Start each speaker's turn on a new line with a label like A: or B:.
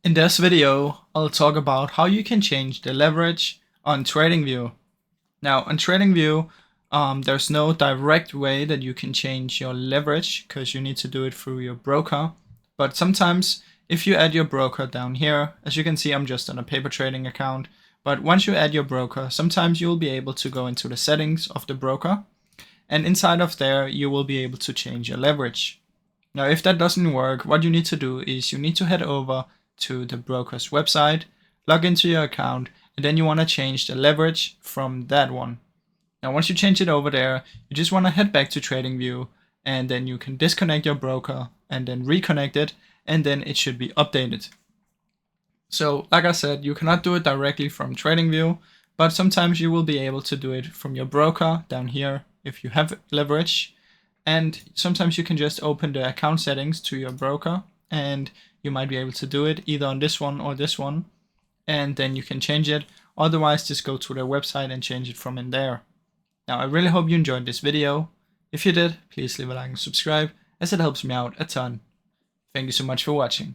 A: In this video, I'll talk about how you can change the leverage on TradingView. Now, on TradingView, there's no direct way that you can change your leverage because you need to do it through your broker. But sometimes, if you add your broker down here, as you can see, I'm just on a paper trading account. But once you add your broker, sometimes you'll be able to go into the settings of the broker. And inside of there, you will be able to change your leverage. Now, if that doesn't work, what you need to do is you need to head over to the broker's website, log into your account, and then you want to change the leverage from that one. Now, once you change it over there, you just want to head back to TradingView, and then you can disconnect your broker and then reconnect it, and then it should be updated. So, like I said, you cannot do it directly from TradingView, but sometimes you will be able to do it from your broker down here if you have leverage. And sometimes you can just open the account settings to your broker, and you might be able to do it either on this one or this one, and then you can change it. Otherwise, just go to their website and change it from in there. Now, I really hope you enjoyed this video. If you did, please leave a like and subscribe, as it helps me out a ton. Thank you so much for watching.